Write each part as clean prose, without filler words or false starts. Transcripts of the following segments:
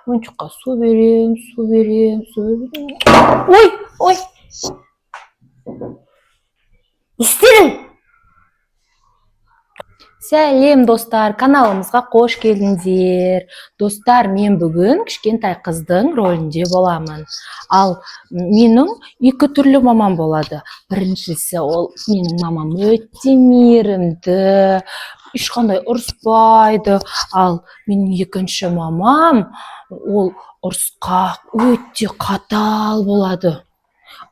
Oyuncakқа su берем, su берем, su берем. Ой. İsterim. Сәлем достар, каналымызға қош келдіңдер. Достар, мен бүгін кішкентай қыздың рөлінде боламын. Ал менің екі түрлі мамам болады. Біріншісі, ол менің мамам өте мейірімді, ешқандай ұрыспайды. Ал менің екінші мамам, ол ұрысқақ, өте қатал болады.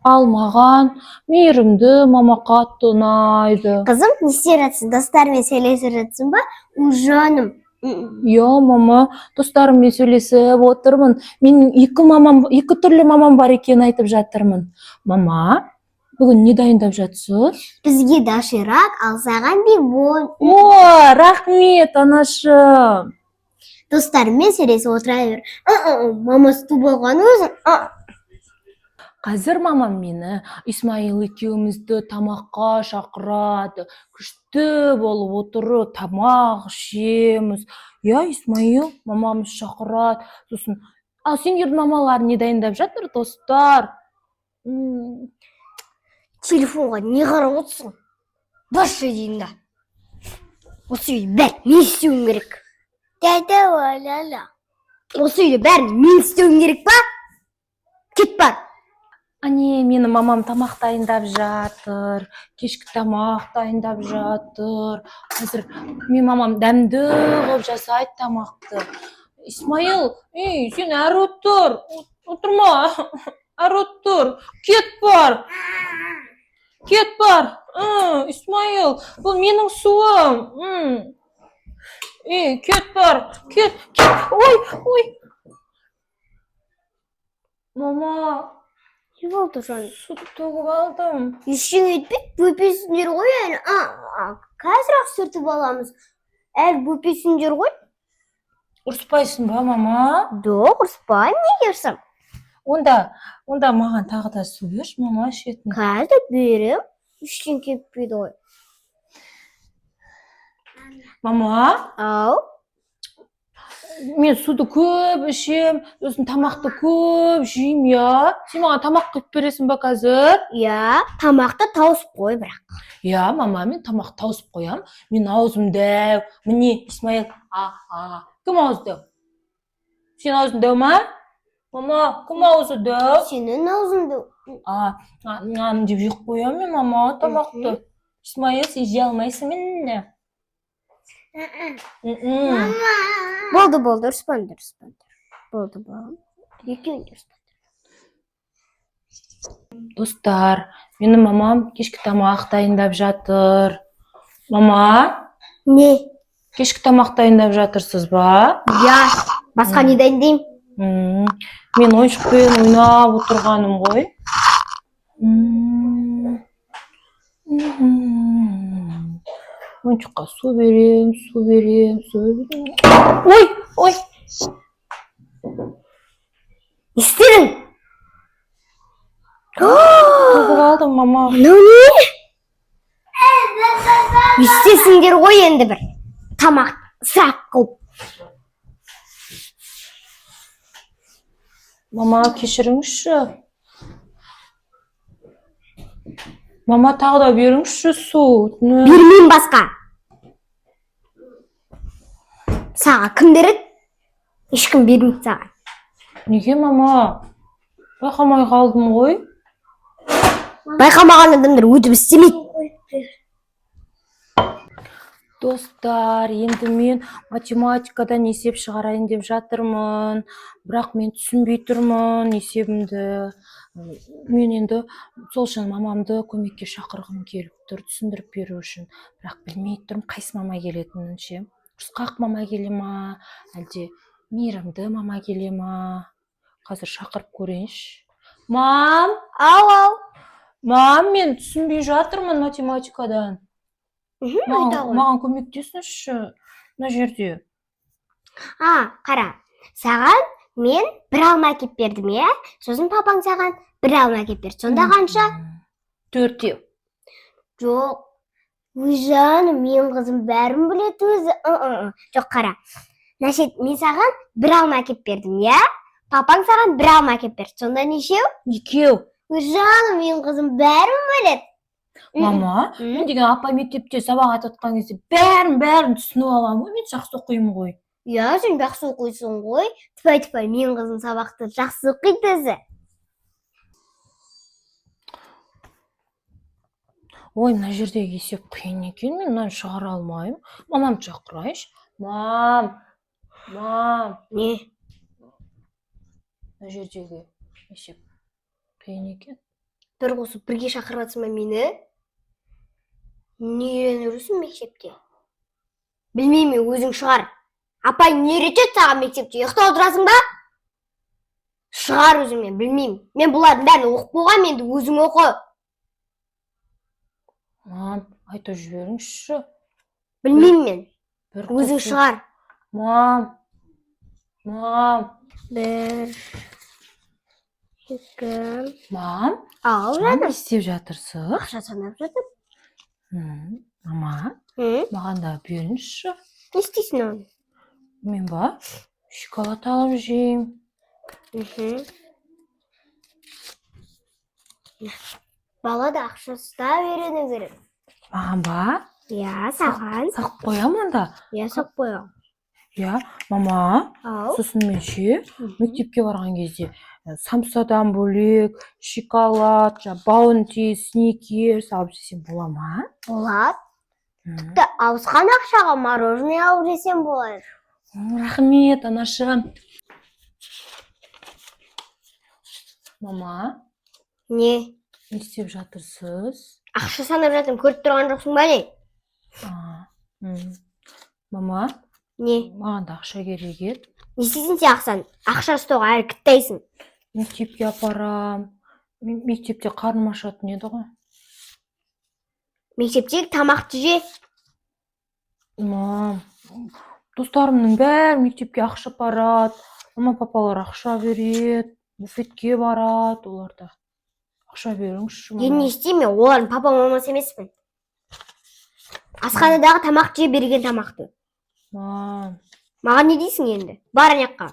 Ал маған мейірімді мама қатты ұнайды. Kızım ne istiyorsun? Dostlarımla söylesirsin ba? Ужаным. Иә, мама, достарыммен сөйлесіп отырмын. Менің екі түрлі мамам бар екенін айтып жатырмын. Мама, бүгін не дайындап жатсыз? Бізге доширак, ал саған лимон. О, рахмет, анашым. Достарыммен сөйлесіп отыра бер. Мамасы туып алған өзің. Қазір мамам мені Исмаил екеумізді тамаққа шақырады. Күшті болып отырып, тамақ ішеміз. Иә, Исмаил мамамыз шақырады. Сосын, ал сендердің мамалар не дайындап жатыр, достар? Телефонға не қарап отырсың? Бос үйдеңді. Осы үйді бәрін мен істеуім керек. Дәді оляла. Осы үйді бәрін мен істеуім керек па? Кет бар. Ане, менің мамам тамақ дайындап жатыр. Кешкі тамақ дайындап жатыр. Қазір мен мамам дәмді қылып жасайды тамақты. Исмаил, сен әрі отыр. Отырма. Әрі отыр. Кет бар. Исмаил, бұл менің суым. Кет бар. Кет. Ой. Мама, Не болды жан? суды төгіп алдым. Ештеңе етпейді, бөпесіңдер ғой әлі. Қазір-ақ сүртіп аламыз. Әлі бөпесіңдер ғой. Ұрыспайсың ба, мама? Жоқ, ұрыспаймын, неге ұрысам? Онда маған тағы да су берші, мама, ішетін. Қазір берем. Ештеңе кетпейді ғой. Мама, Ау? мен суды көп ішем, сосын тамақты көп жейм, я. Сен маған тамақ қойып бересің ба қазір? Я, тамақты тауысып қой бірақ. Я, мама, мен тамақ тауысып қоям. Мен аузым дәу. Міне, Исмаил. Кім аузы дәу? Сен аузың дәу ма? Мама, кім аузы дәу? Сенің аузыңды. Наным деп жеп қоям мен, мама, тамақты. Исмаил, сен жей алмайсың мені. Болды, ұрыспаңдар. Болды, балам. Екеуің де ұрыспаңдар. Достар, менің мамам кешкі тамақ дайындап жатыр. Мама, Не? кешкі тамақ дайындап жатырсыз ба? Я, басқа не дайындаймын? Мен ойыншықпен ойнап отырғаным ғой. Ойыншыққа су берем. Ой. Істедің? Төгіп алдым, мама. Мынау не? Істесіңдер ғой енді бір. Тамақ сұрақ қылып. Мама, кешіріңізші. Мама, тағы да беріңізші су. Бермеймін басқа. Саған кім береді? Ешкім бермейді саған. Неге, мама? Байқамай қалдым ғой. Байқамаған адамдар өтіп істемейді. Достар, енді мен математикадан есеп шығарайын деп жатырмын. Бірақ мен түсінбей тұрмын есебімді. Мен енді сол үшін мамамды көмекке шақырғым келіп тұр, түсіндіріп беру үшін. Бірақ білмей тұрмын, қайсы мама келетінін ше. Ұрысқақ мама келе ма, әлде мейірімді мама келе ма? Қазір шақырып көрейінші. Мам! Ау. Мам, мен түсінбей жатырмын математикадан. Маған көмектесіңізші мына жерде. Қара, саған мен бір алма әкеп бердім, е? Сосын папаң саған бір алма әкеп берді. Сонда қанша? 4. Жоқ, өй жаным, мен қызым бәрін біледі өзі. Жоқ, қара. Значит, мен саған бір алма әкеп бердім, иә? Папаң саған бір алма әкеп берді. Сонда нешеу? 2. Жаным, мен қызым бәрін біледі. Мама, мен деген апа мектепте сабақ айтып жатқан кезде бәрін түсініп аламын ғой, мен жақсы оқимын ғой. Иә, сен жақсы оқисың ғой. Тіпай, мен қызым сабақты жақсы оқиды өзі. Ой, мына жердегі есеп қиын екен, мен мынаны шығара алмаймын. Мамамды шақырайыншы. Мам. Не? Мына жердегі есеп қиын екен. Бір қосып бірге шақырасың ба мені? Не үйреніп мектепте? Білмеймін, өзің шығар. Апай не үйретеді саған мектепте? Ұйықтап отырасың ба? Шығар өзіңмен, білмеймін. Мен бұлардың бәрін оқып болғам, енді өзің оқы. Мам, айтып жіберіңізші. Білмеймін мен. Бір Өзің қосып. шығар. Мам. 1, 2. Мам, Ал, не жатыр. істеп жатырсыз? Ақша санап жатыр. Мама, Не маған да беріңізші. істейсің оны? Мен ба, шоколад алып жеймін. Бала да ақшасыз да үйрену керек. Маған ба? Иә, саған. Сақып қоямын да. Иә, сақ қоям. Иә, мама, Ал. сосын мен ше, мектепке барған кезде самсадан бөлек, шоколад, баунти, сникерс алып жесем бола ма? Болады. Тіпті ауысқан ақшаға мороженое алып жесем болады. Рахмет, анашым. Мама, Не істеп жатырсыз? ақша санап жатырмын, көріп тұрған жоқсың ба не? Мама, Не маған да ақша керек еді. не істейсің сен ақшаны? Ақша ұстауға әрі кіттейсің. Мектепке апарам. Мектепте қарным ашатын еді ғой. Мектептегі тамақты же. Мам, достарымның бәрі мектепке ақша апарады. Мама папалар ақша береді. Буфетке барады, оларда. Ақша беріңізші, Енді не мама. істеймін? Олардың папа мамасы емеспін. Асханадағы тамақ же, берген тамақты. Мам, Маған не дейсің енді? Бар ана жаққа.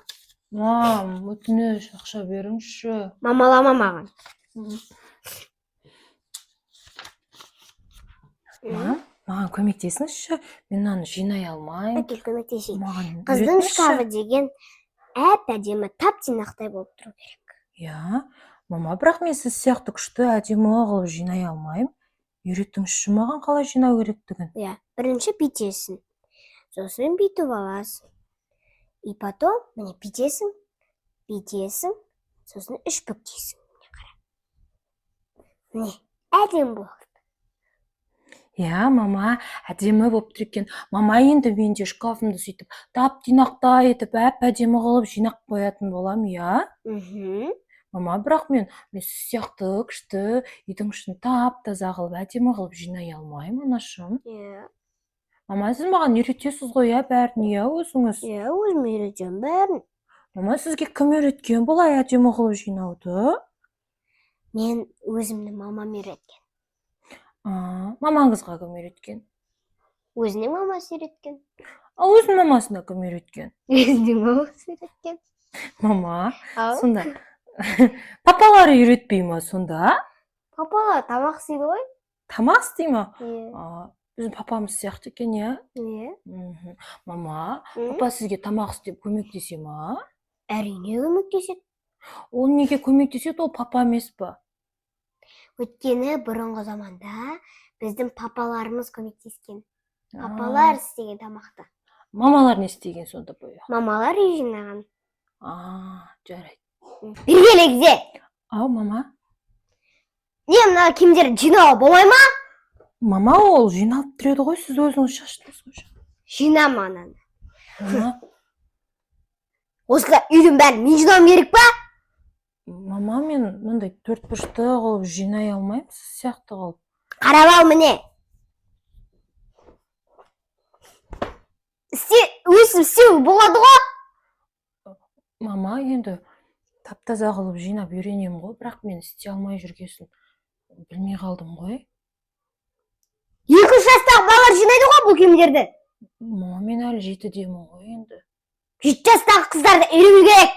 мам, өтініш ақша беріңізші. Мамалама маған. Маған көмектесіңізші. Мен мынаны жинай алмаймын. Әкел көмектесейін. Маған Қыздың үйретіңізші. шкафы деген әп-әдемі тап-тұйнақтай болып тұру керек. Иә, мама, бірақ мен сіз сияқты күшті әдемі қылып жинай алмаймын. Үйретіңізші маған қалай жинау керектігін. Иә, бірінші бүйтесің. Сосын бүйтіп аласың. И потом, міне бүйтесің, сосын 3 бүктейсің. Міне, әдемі болды. Иә, мама, әдемі болып тұр екен. Мама, енді мен де шкафымды сөйтіп тап-тұйнақтай етіп, әп-әдемі қылып жинап қоятын болам, иә? Мама, бірақ мен сіз сияқты күшті үйдің ішін тап-таза қылып, әдемі қылып жинай алмаймын, анашым. Иә. Мама, сіз маған үйретесіз ғой, иә, бәрін, иә, өзіңіз? Иә, өзім үйретемін бәрін. Мама, сізге кім үйреткен бұлай әдемі қылып жинауды? Мен өзімді мамам үйреткен. Мамаңызға кім үйреткен? Өзінің мамасы үйреткен. Өзінің мамасына кім үйреткен? Өзінің мамасы үйреткен. Мама, сонда папалары үйретпей ма сонда? Папалар тамақ істейді ғой? Тамақ істей ма? Иә. Біздің папамыз сияқты екен, иә? Иә. Мама, папа сізге тамақ істеп көмектесе ма? Әрине көмектеседі. Ол неге көмектеседі, ол папа емес па? Өйткені бұрынғы заманда біздің папаларымыз көмектескен. Папалар істеген тамақты. Мамалар не істеген сонда бойы? Мамалар үй жинаған. Жарайды. Bir geлекзе. Мама? Не, мына киімдерді жинауға болмай ма? Мама, ол жиналып тұреді ғой, сіз өзіңіз шаштыңыз ғой. Жинама ананы. Мама? Осылай үйдің бәрін мен жинауым керек па? Мама, мен мындай 4 бұрышты қылып жинай алмаймын, сіз сияқты қылып. Қарап ал міне. Өсіп істеу болады ғой. Мама, енді тап-таза қылып жинап үйренемін ғой, бірақ мен істей алмай жүргесін білмей қалдым ғой. 2 жастағы балалар жинайды ғой бұл киімдерді. Мама, мен әлі 7-демін ғой енді. 7 жастағы қыздарды үйрену керек.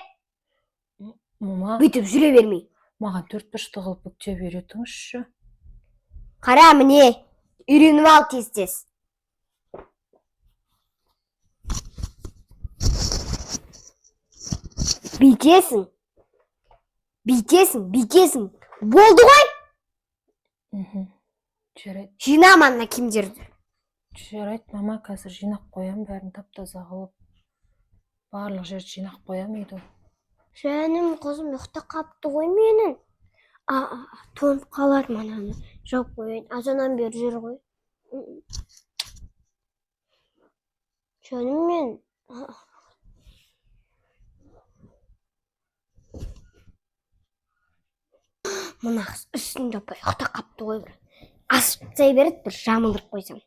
Мама, Бүйтіп жүре бермей. маған 4 бұрышты қылып бүктеп үйретіңізші. Қара міне, үйреніп ал тез-тез. Бүйтесің. Бүйтесің. Болды ғой? Жарайды. Жинама ана киімдерді. Жарайды, мама, қазір жинап қоям, бәрін тап-таза қылып. Барлық жерді жинап қоям үйді. Жаным, қызым ұйықтап қапты ғой менің. Тоңып қалады мананы. Жоқ қойын, азаннан бері жүр ғой. Жаным мен. Мына қыз үстін жаппай ұйықтап қапты ғой. Асып тастай береді, бір жамылдырып қойсам.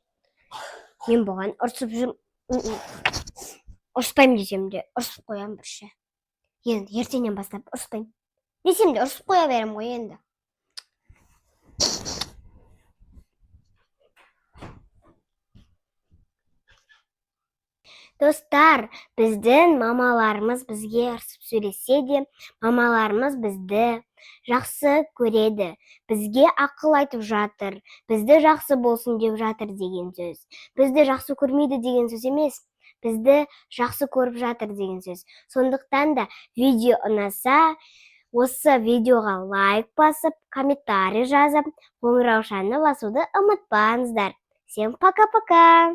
Мен бұған ұрсып жүрм. Ұрыспаймын десем де ұрсып қоям бірше. Енді ертеңнен бастап ұрыспаймын. Десем де ұрсып қоя берем ғой енді. Достар, біздің мамаларымыз бізге ұрсып сөйлесе де, мамаларымыз бізді жақсы көреді. Бізге ақыл айтып жатыр. Бізді жақсы болсын деп жатыр деген сөз. Бізді жақсы көрмейді деген сөз емес. Бізді жақсы көріп жатыр деген сөз. Сондықтан да видео ұнаса, осы видеоға лайк басып, комментарий жазып, қоңыраушаны басуды ұмытпаңыздар. Всем пока-пока!